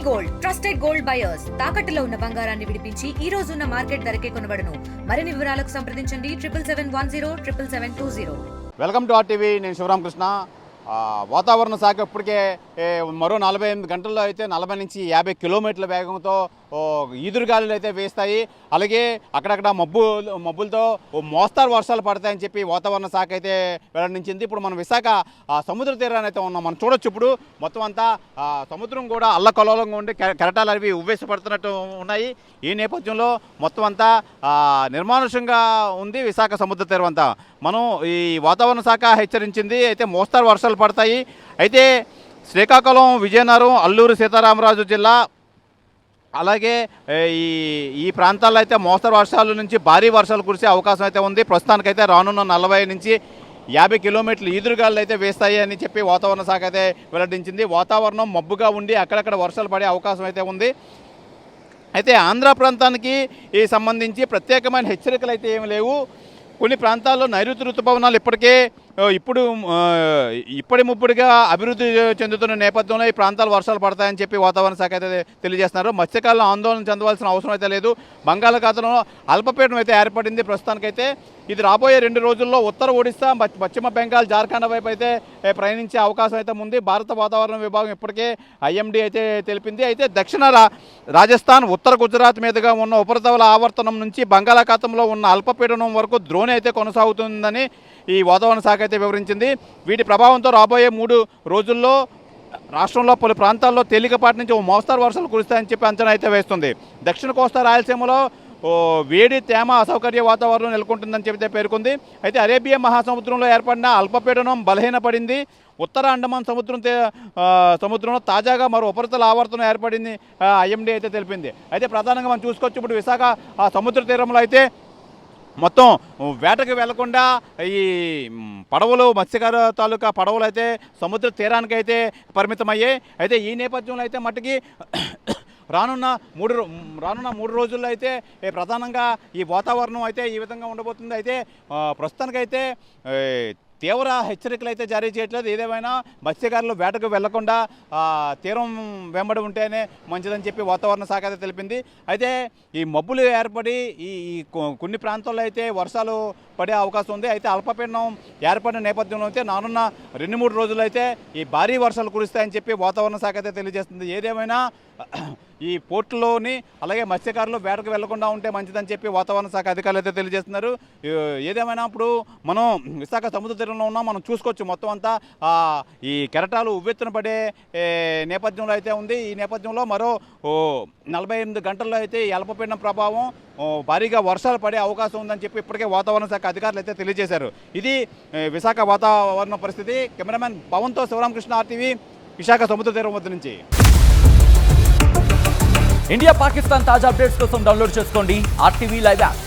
Gold trusted gold buyers తాకట్టులో ఉన్న బంగారాన్ని విడిపించి ఈ రోజు ఉన్న మార్కెట్ ధరకే కొనబడును. మరిన్ని వివరాలకు సంప్రదించండి 77107720. Welcome to RTV. నేను శివరామకృష్ణ. వాతావరణ శాఖ ఇప్పటికే మరో 48 గంటల్లో అయితే 40 నుంచి 50 కిలోమీటర్ల వేగంతో ఈదురుగాలులు అయితే వేస్తాయి. అలాగే అక్కడక్కడ మబ్బులతో మోస్తారు వర్షాలు పడతాయని చెప్పి వాతావరణ శాఖ అయితే వెల్లడించింది. ఇప్పుడు మనం విశాఖ సముద్ర తీరాన్ని అయితే ఉన్నాం. మనం చూడొచ్చు ఇప్పుడు మొత్తం అంతా సముద్రం కూడా అల్లకల్లోలంగా ఉండి కెరటాలు అవి ఉవ్వేసి పడుతున్నట్టు ఉన్నాయి. ఈ నేపథ్యంలో మొత్తం అంతా నిర్మానుషంగా ఉంది విశాఖ సముద్ర తీరం అంతా. మనం ఈ వాతావరణ శాఖ హెచ్చరించింది అయితే మోస్తారు వర్షాలు పడతాయి. అయితే శ్రీకాకుళం, విజయనగరం, అల్లూరు సీతారామరాజు జిల్లా అలాగే ఈ ప్రాంతాల్లో అయితే మోస్తరు వర్షాల నుంచి భారీ వర్షాలు కురిసే అవకాశం అయితే ఉంది. ప్రస్తుతానికైతే రానున్న 40 నుంచి 50 కిలోమీటర్లు ఈదురుగాలు అయితే వేస్తాయి అని చెప్పి వాతావరణ శాఖ అయితే వెల్లడించింది. వాతావరణం మబ్బుగా ఉండి అక్కడక్కడ వర్షాలు పడే అవకాశం అయితే ఉంది. అయితే ఆంధ్ర ప్రాంతానికి సంబంధించి ప్రత్యేకమైన హెచ్చరికలు అయితే ఏమి లేవు. కొన్ని ప్రాంతాల్లో నైరుతి ఋతుపవనాలు ఇప్పటి ముప్పుడుగా అభివృద్ధి చెందుతున్న నేపథ్యంలో ఈ ప్రాంతాలు వర్షాలు పడతాయని చెప్పి వాతావరణ శాఖ అయితే తెలియజేస్తున్నారు. మత్స్యకారులు ఆందోళన చెందవలసిన అవసరం అయితే లేదు. బంగాళాఖాతంలో అల్పపీడనం అయితే ఏర్పడింది. ప్రస్తుతానికైతే ఇది రాబోయే 2 రోజుల్లో ఉత్తర ఒడిశా, పశ్చిమ బెంగాల్, జార్ఖండ్ వైపు అయితే ప్రయాణించే అవకాశం అయితే ఉంది. భారత వాతావరణ విభాగం ఇప్పటికే ఐఎండీ అయితే తెలిపింది. అయితే దక్షిణ రాజస్థాన్, ఉత్తర గుజరాత్ మీదుగా ఉన్న ఉపరితల ఆవర్తనం నుంచి బంగాళాఖాతంలో ఉన్న అల్పపీడనం వరకు ద్రోణి అయితే కొనసాగుతుందని ఈ వాతావరణ శాఖ అయితే వివరించింది. వీటి ప్రభావంతో రాబోయే 3 రోజుల్లో రాష్ట్రంలో పలు ప్రాంతాల్లో తేలికపాటి నుంచి మోస్తరు వర్షాలు కురుస్తాయని చెప్పి అంచనా అయితే వేస్తుంది. దక్షిణ కోస్తా రాయలసీమలో వేడి, తేమ, అసౌకర్య వాతావరణం నెలకొంటుందని చెప్పి పేర్కొంది. అయితే అరేబియా మహాసముద్రంలో ఏర్పడిన అల్పపీడనం బలహీనపడింది. ఉత్తర అండమాన్ సముద్రంలో తాజాగా మరో ఉపరితల ఆవర్తనం ఏర్పడింది ఐఎండీ అయితే తెలిపింది. అయితే ప్రధానంగా మనం చూసుకోవచ్చు ఇప్పుడు విశాఖ సముద్ర తీరంలో అయితే మొత్తం వేటకు వెళ్లకుండా ఈ పడవలు, మత్స్యకార తాలూకా పడవలు అయితే సముద్ర తీరానికి అయితే పరిమితమయ్యాయి. అయితే ఈ నేపథ్యంలో అయితే మట్టుకి రానున్న మూడు రోజుల్లో అయితే ప్రధానంగా ఈ వాతావరణం అయితే ఈ విధంగా ఉండబోతుంది. అయితే ప్రస్తుతానికైతే తీవ్ర హెచ్చరికలు అయితే జారీ చేయట్లేదు. ఏదేమైనా మత్స్యకారులు వేటకు వెళ్లకుండా తీరం వెంబడి ఉంటేనే మంచిదని చెప్పి వాతావరణ శాఖ అయితే తెలిపింది. అయితే ఈ మబ్బులు ఏర్పడి ఈ కొన్ని ప్రాంతాల్లో అయితే వర్షాలు పడే అవకాశం ఉంది. అయితే అల్పపీడనం ఏర్పడిన నేపథ్యంలో అయితే రానున్న 2-3 రోజులు అయితే ఈ భారీ వర్షాలు కురుస్తాయని చెప్పి వాతావరణ శాఖ అయితే తెలియజేస్తుంది. ఏదేమైనా ఈ పోర్టులోని అలాగే మత్స్యకారులు వేటకు వెళ్లకుండా ఉంటే మంచిదని చెప్పి వాతావరణ శాఖ అధికారులు అయితే తెలియజేస్తున్నారు. ఏదేమైనా ఇప్పుడు మనం విశాఖ సముద్ర తీరంలో ఉన్నాం. మనం చూసుకోవచ్చు మొత్తం అంతా ఈ కెరటాలు ఉవ్వెత్తున పడే నేపథ్యంలో అయితే ఉంది. ఈ నేపథ్యంలో మరో 48 గంటల్లో అయితే ఈ అల్పపీడనం ప్రభావం భారీగా వర్షాలు పడే అవకాశం ఉందని చెప్పి ఇప్పటికే వాతావరణ శాఖ అధికారులు అయితే తెలియజేశారు. ఇది విశాఖ వాతావరణ పరిస్థితి. కెమెరామెన్ పవన్తో శివరామకృష్ణ, ఆర్టీవీ, విశాఖ సముద్ర తీరం వద్ద నుంచి. ఇండియా పాకిస్తాన్ తాజా అప్డేట్స్ కోసం డౌన్లోడ్ చేసుకోండి ఆర్టీవీ లైవ్ యాప్.